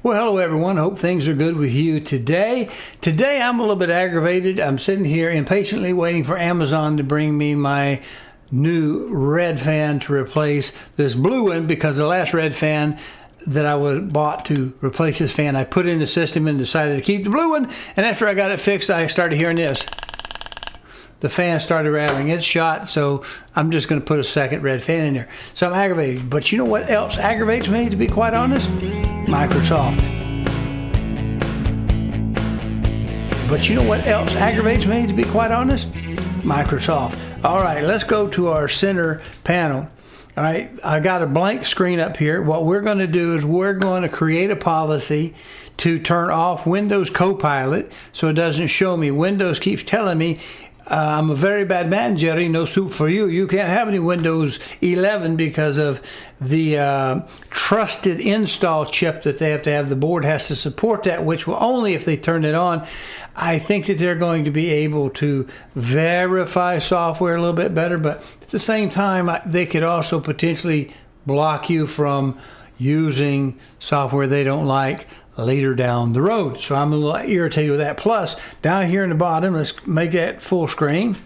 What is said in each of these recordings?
Well, hello everyone. Hope things are good with you today. Today I'm a little bit aggravated. I'm sitting here impatiently waiting for Amazon to bring me my new red fan to replace this blue one, because the last red fan that I bought to replace this fan, I put in the system and decided to keep the blue one. And after I got it fixed, I started hearing this. The fan started rattling. It's shot, so I'm just going to put a second red fan in there. So I'm aggravated. But you know what else aggravates me, to be quite honest? Microsoft. But you know what else aggravates me, to be quite honest? Microsoft. All right, let's go to our center panel. All right, I got a blank screen up here. What we're going to do is we're going to create a policy to turn off Windows Copilot so it doesn't show me. Windows keeps telling me, I'm a very bad man, Jerry. No soup for you. You can't have any Windows 11 because of the trusted install chip that they have to have. The board has to support that, which will only if they turn it on. I think that they're going to be able to verify software a little bit better, but at the same time, they could also potentially block you from using software they don't like later down the road. So I'm a little irritated with that. Plus, down here in the bottom, let's make that full screen.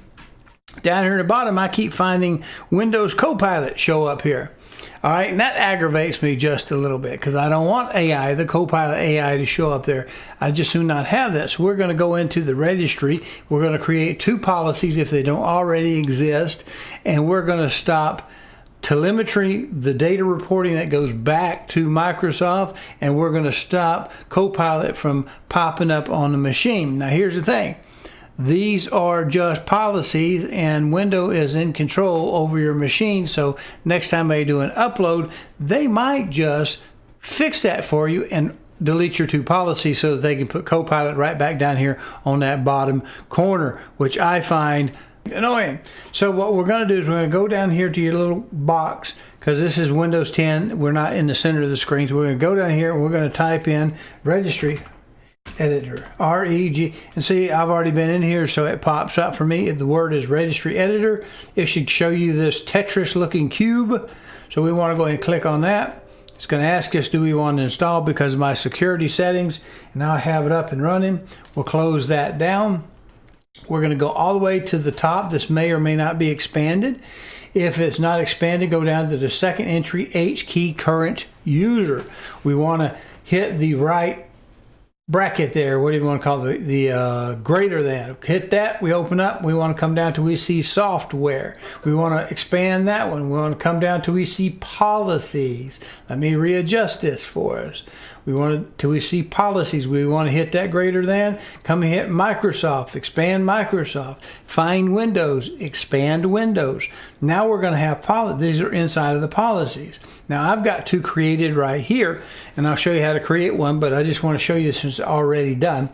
Down here in the bottom, I keep finding Windows Copilot show up here. All right, and that aggravates me just a little bit because I don't want AI, the Copilot AI, to show up there. I just do not have that. So we're going to go into the registry. We're going to create two policies if they don't already exist, and we're going to stop Telemetry, the data reporting that goes back to Microsoft, and we're going to stop Copilot from popping up on the machine. Now, here's the thing. These are just policies, and Windows is in control over your machine. So next time they do an upload, they might just fix that for you and delete your two policies so that they can put Copilot right back down here on that bottom corner, which I find annoying. So what we're going to do is we're going to go down here to your little box, because this is Windows 10. We're not in the center of the screen. So we're going to go down here and we're going to type in registry editor, REG, and see, I've already been in here, so it pops up for me. The word is registry editor. It should show you this Tetris looking cube. So we want to go ahead and click on that. It's going to ask us, do we want to install, because of my security settings, and now I have it up and running. We'll close that down. We're going to go all the way to the top. This may or may not be expanded. If it's not expanded, go down to the second entry, H key current user. We want to hit the right bracket there. What do you want to call the greater than? Hit that. We open up. We want to come down to we see software. We want to expand that one. We want to come down to we see policies. Let me readjust this for us. We want to we see policies. We want to hit that greater than. Come and hit Microsoft. Expand Microsoft. Find Windows. Expand Windows. Now we're going to have policies. These are inside of the policies. Now I've got two created right here, and I'll show you how to create one, but I just want to show you since it's already done.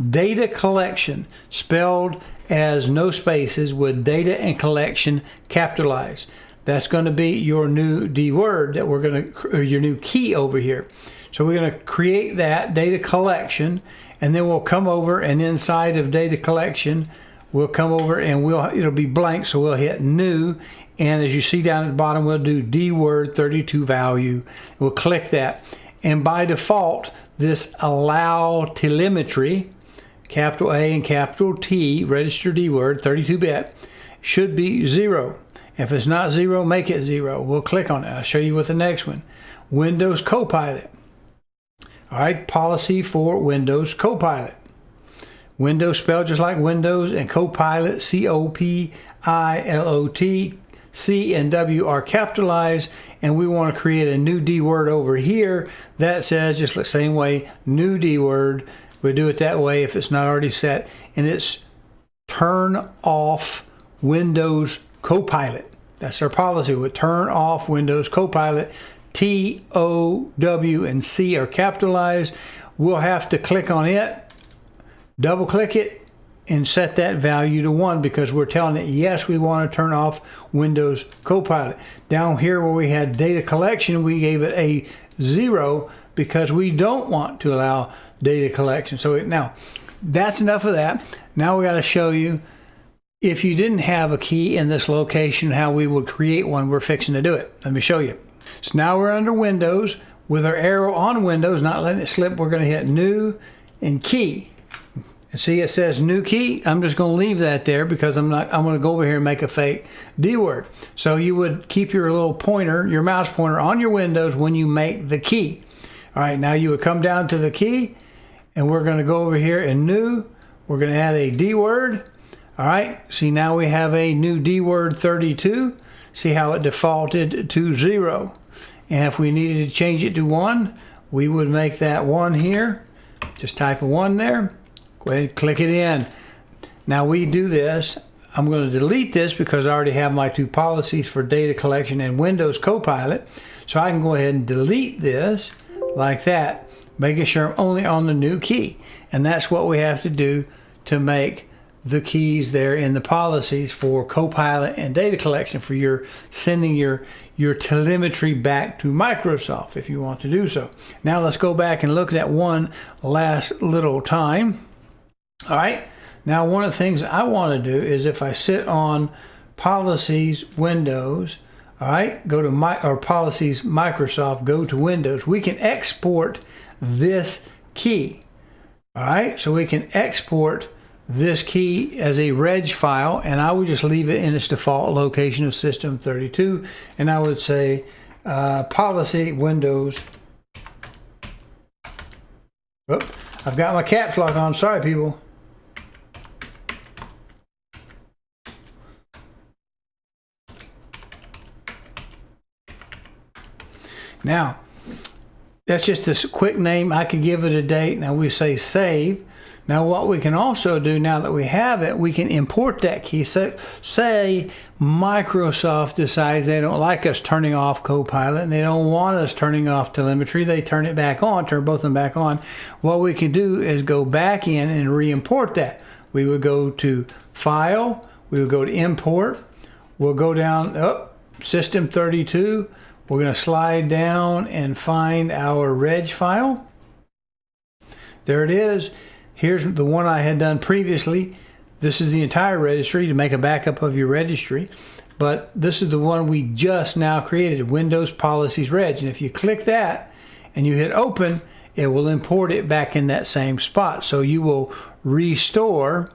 Data collection, spelled as no spaces with data and collection capitalized. That's going to be your new D word that we're going to, or your new key over here. So we're going to create that data collection, and then we'll come over, and inside of data collection, we'll come over and it'll be blank. So we'll hit new. And as you see down at the bottom, we'll do D word 32 value. We'll click that. And by default, this allow telemetry, capital A and capital T, register D word 32-bit, should be 0. If it's not 0, make it 0. We'll click on it. I'll show you with the next one. Windows Copilot. All right, policy for Windows Copilot. Windows spelled just like Windows, and Copilot, C-O-P-I-L-O-T. C and W are capitalized, and we want to create a new D word over here that says, just the same way, new D word. We'll do it that way if it's not already set, and it's turn off Windows Copilot. That's our policy. We turn off Windows Copilot. T, O, W, and C are capitalized. We'll have to click on it, double click it, and set that value to 1, because we're telling it, yes, we want to turn off Windows Copilot. Down here where we had data collection, we gave it a 0 because we don't want to allow data collection. So now, that's enough of that. Now we got to show you, if you didn't have a key in this location, how we would create one. We're fixing to do it. Let me show you. So now we're under Windows. with our arrow on Windows, not letting it slip, we're going to hit New and Key. And see, it says New Key. I'm just going to leave that there because I'm going to go over here and make a fake D word. So you would keep your little pointer, your mouse pointer on your Windows when you make the key. All right, now you would come down to the key, and we're going to go over here in New. We're going to add a D word. All right, see, now we have a new D word 32. See how it defaulted to 0. And if we needed to change it to 1, we would make that 1 here. Just type a 1 there. Go ahead and click it in. Now we do this. I'm going to delete this because I already have my 2 policies for data collection and Windows Copilot. So I can go ahead and delete this like that, making sure I'm only on the new key. And that's what we have to do to make the keys there in the policies for Copilot and data collection for your sending your telemetry back to Microsoft if you want to do so. Now let's go back and look at that one last little time. All right, now one of the things I want to do is if I sit on Policies, Windows, all right, go to Policies, Microsoft, go to Windows, we can export this key. All right, so we can export this key as a reg file, and I would just leave it in its default location of System 32, and I would say Policy, Windows. Oh, I've got my caps lock on. Sorry, people. Now, that's just a quick name. I could give it a date. Now we say save. Now what we can also do now that we have it, we can import that key. So, say Microsoft decides they don't like us turning off Copilot and they don't want us turning off telemetry. They turn it back on, turn both of them back on. What we can do is go back in and re-import that. We would go to File. We would go to Import. We'll go down, System 32. We're going to slide down and find our reg file. There it is. Here's the one I had done previously. This is the entire registry to make a backup of your registry. But this is the one we just now created, Windows Policies Reg. And if you click that and you hit open, it will import it back in that same spot. So you will restore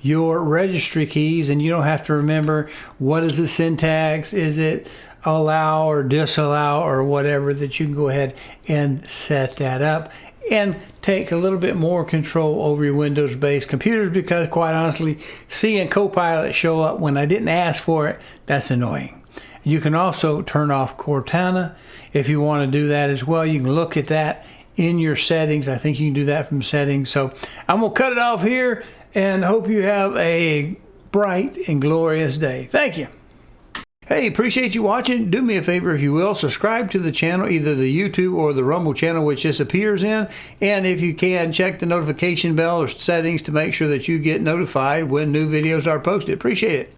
your registry keys and you don't have to remember what is the syntax. Is it allow or disallow or whatever, that you can go ahead and set that up and take a little bit more control over your Windows-based computers, because quite honestly, seeing Copilot show up when I didn't ask for it, that's annoying. You can also turn off Cortana if you want to do that as well. You can look at that in your settings. I think you can do that from settings. So I'm going to cut it off here and hope you have a bright and glorious day. Thank you. Hey, appreciate you watching. Do me a favor if you will, subscribe to the channel, either the YouTube or the Rumble channel, which this appears in. And if you can, check the notification bell or settings to make sure that you get notified when new videos are posted. Appreciate it.